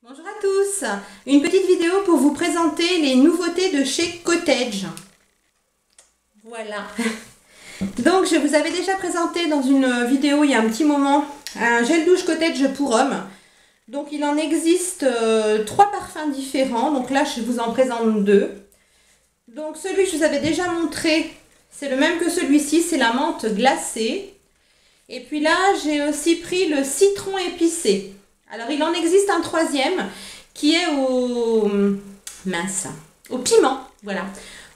Bonjour à tous, une petite vidéo pour vous présenter les nouveautés de chez Cottage. Voilà. Donc je vous avais déjà présenté dans une vidéo il y a un petit moment un gel douche Cottage pour hommes. Donc il en existe trois parfums différents, donc là je vous en présente deux. Donc celui que je vous avais déjà montré, c'est le même que celui-ci, c'est la menthe glacée. Et puis là j'ai aussi pris le citron épicé. Alors, il en existe un troisième qui est au piment, voilà.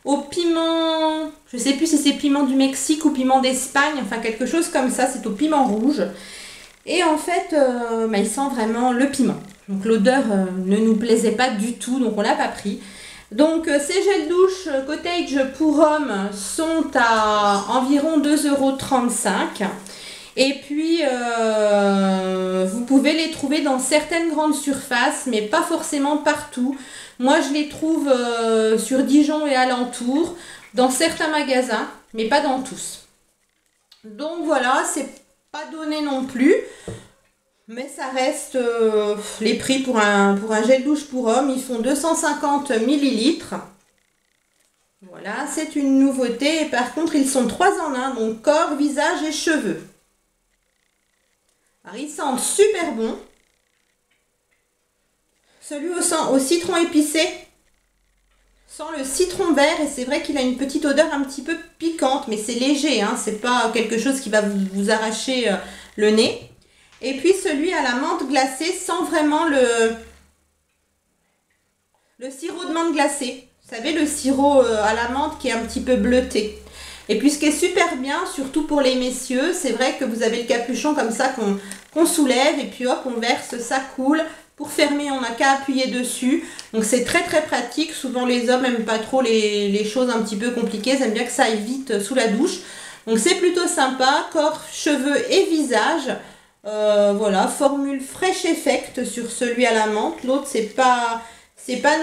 Au piment, je ne sais plus si c'est piment du Mexique ou piment d'Espagne, enfin quelque chose comme ça, c'est au piment rouge. Et en fait, il sent vraiment le piment. Donc l'odeur ne nous plaisait pas du tout, donc on ne l'a pas pris. Donc ces gels douche Cottage pour hommes sont à environ 2,35 €. Et puis, vous pouvez les trouver dans certaines grandes surfaces, mais pas forcément partout. Moi, je les trouve sur Dijon et alentours, dans certains magasins, mais pas dans tous. Donc voilà, c'est pas donné non plus, mais ça reste les prix pour un gel douche pour homme. Ils font 250 ml. Voilà, c'est une nouveauté. Et par contre, ils sont 3 en 1, donc corps, visage et cheveux. Alors, ils sentent super bon. Celui au citron épicé sent le citron vert et c'est vrai qu'il a une petite odeur un petit peu piquante, mais c'est léger, hein, c'est pas quelque chose qui va vous arracher le nez. Et puis celui à la menthe glacée sent vraiment le sirop de menthe glacée. Vous savez, le sirop à la menthe qui est un petit peu bleuté. Et puis ce qui est super bien, surtout pour les messieurs, c'est vrai que vous avez le capuchon comme ça qu'on soulève et puis hop, on verse, ça coule. Pour fermer, on n'a qu'à appuyer dessus. Donc c'est très très pratique. Souvent les hommes n'aiment pas trop les choses un petit peu compliquées. Ils aiment bien que ça aille vite sous la douche. Donc c'est plutôt sympa. Corps, cheveux et visage. Voilà, formule Fresh Effect sur celui à la menthe. L'autre c'est pas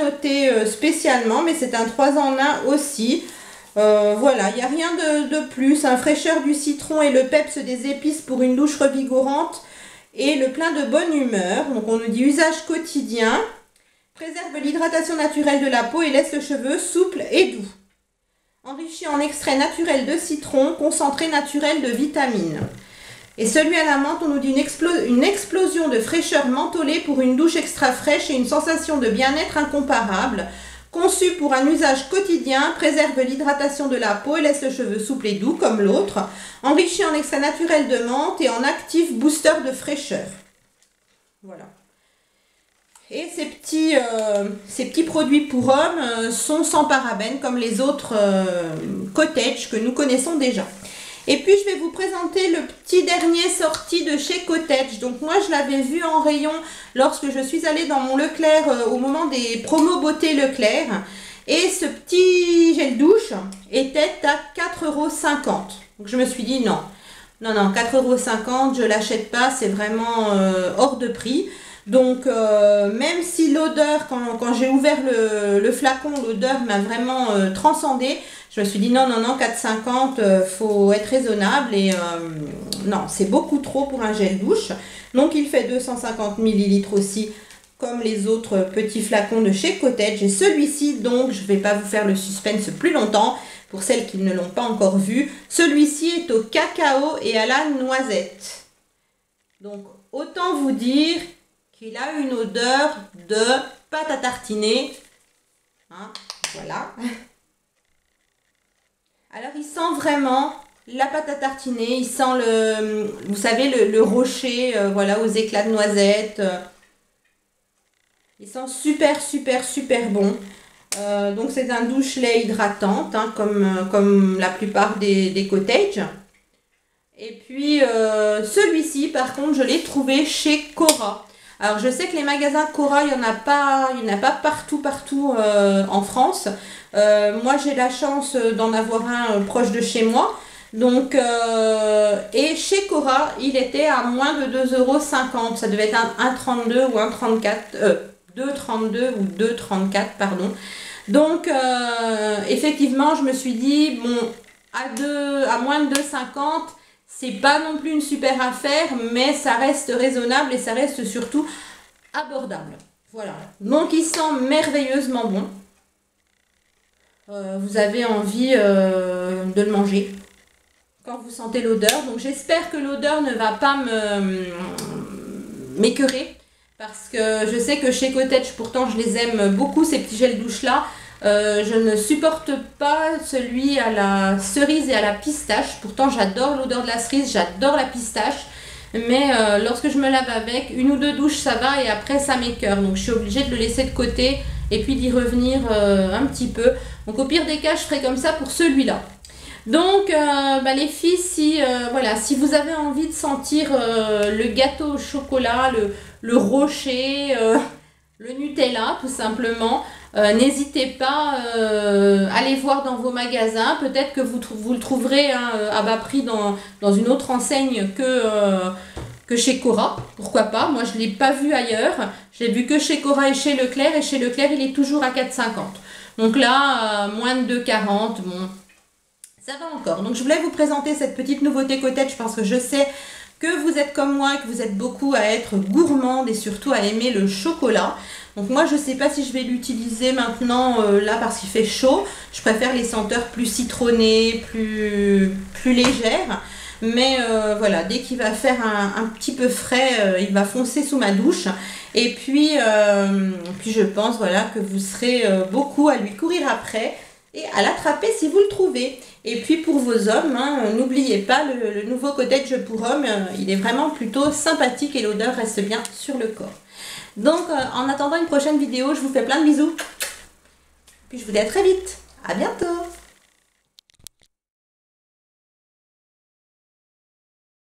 noté spécialement, mais c'est un 3 en 1 aussi. Voilà, il n'y a rien de plus. Un fraîcheur du citron et le peps des épices pour une douche revigorante et le plein de bonne humeur. Donc on nous dit usage quotidien, préserve l'hydratation naturelle de la peau et laisse le cheveu souple et doux. Enrichi en extrait naturel de citron, concentré naturel de vitamines. Et celui à la menthe, on nous dit une explosion de fraîcheur mentholée pour une douche extra fraîche et une sensation de bien-être incomparable. Conçu pour un usage quotidien, préserve l'hydratation de la peau et laisse le cheveu souple et doux comme l'autre. Enrichi en extrait naturel de menthe et en actif booster de fraîcheur. Voilà. Et ces petits produits pour hommes sont sans parabènes comme les autres Cottage que nous connaissons déjà. Et puis je vais vous présenter le petit dernier sorti de chez Cottage. Donc moi je l'avais vu en rayon lorsque je suis allée dans mon Leclerc au moment des promos beauté Leclerc. Et ce petit gel douche était à 4,50 €. Donc je me suis dit non, 4,50 €, je ne l'achète pas, c'est vraiment hors de prix. Donc même si l'odeur, quand j'ai ouvert le flacon, l'odeur m'a vraiment transcendé, je me suis dit non, 4,50 €, faut être raisonnable et non, c'est beaucoup trop pour un gel douche. Donc il fait 250 ml aussi, comme les autres petits flacons de chez Cottage. Et celui-ci, donc, je ne vais pas vous faire le suspense plus longtemps, pour celles qui ne l'ont pas encore vu. Celui-ci est au cacao et à la noisette. Donc autant vous dire qu'il a une odeur de pâte à tartiner. Hein, voilà. Alors, il sent vraiment la pâte à tartiner. Il sent vous savez, le rocher, voilà, aux éclats de noisettes. Il sent super bon. Donc, c'est un douche lait hydratante, hein, comme la plupart des Cottage. Et puis, celui-ci, par contre, je l'ai trouvé chez Cora. Alors, je sais que les magasins Cora, il n'y en a pas partout en France. Moi, j'ai la chance d'en avoir un proche de chez moi. Donc, et chez Cora, il était à moins de 2,50 €. Ça devait être un 1,32 ou 1,34, 2,32 ou 2,34, pardon. Donc, effectivement, je me suis dit, bon, à moins de 2,50 €, c'est pas non plus une super affaire, mais ça reste raisonnable et ça reste surtout abordable. Voilà, donc il sent merveilleusement bon. Vous avez envie de le manger quand vous sentez l'odeur. Donc j'espère que l'odeur ne va pas m'écœurer. Parce que je sais que chez Cottage, pourtant je les aime beaucoup ces petits gels douche là. Je ne supporte pas celui à la cerise et à la pistache. Pourtant j'adore l'odeur de la cerise, j'adore la pistache. Mais lorsque je me lave avec, une ou deux douches ça va et après ça m'écœure. Donc je suis obligée de le laisser de côté et puis d'y revenir un petit peu. Donc au pire des cas, je ferai comme ça pour celui-là. Donc les filles, si vous avez envie de sentir le gâteau au chocolat, le rocher, le Nutella tout simplement, n'hésitez pas à aller voir dans vos magasins. Peut-être que vous le trouverez à bas prix dans une autre enseigne que chez Cora. Pourquoi pas? Moi je ne l'ai pas vu ailleurs. Je l'ai vu que chez Cora et chez Leclerc. Et chez Leclerc il est toujours à 4,50 €. Donc là, moins de 2,40 €. Bon, ça va encore. Donc je voulais vous présenter cette petite nouveauté Cottage parce que je sais que vous êtes comme moi, que vous êtes beaucoup à être gourmande et surtout à aimer le chocolat. Donc moi je ne sais pas si je vais l'utiliser maintenant là parce qu'il fait chaud. Je préfère les senteurs plus citronnées, plus légères. Mais voilà, dès qu'il va faire un petit peu frais, il va foncer sous ma douche. Et puis je pense voilà, que vous serez beaucoup à lui courir après et à l'attraper si vous le trouvez. Et puis pour vos hommes, n'oubliez pas le nouveau Cottage pour hommes, il est vraiment plutôt sympathique et l'odeur reste bien sur le corps. Donc en attendant une prochaine vidéo, je vous fais plein de bisous. Puis je vous dis à très vite. À bientôt.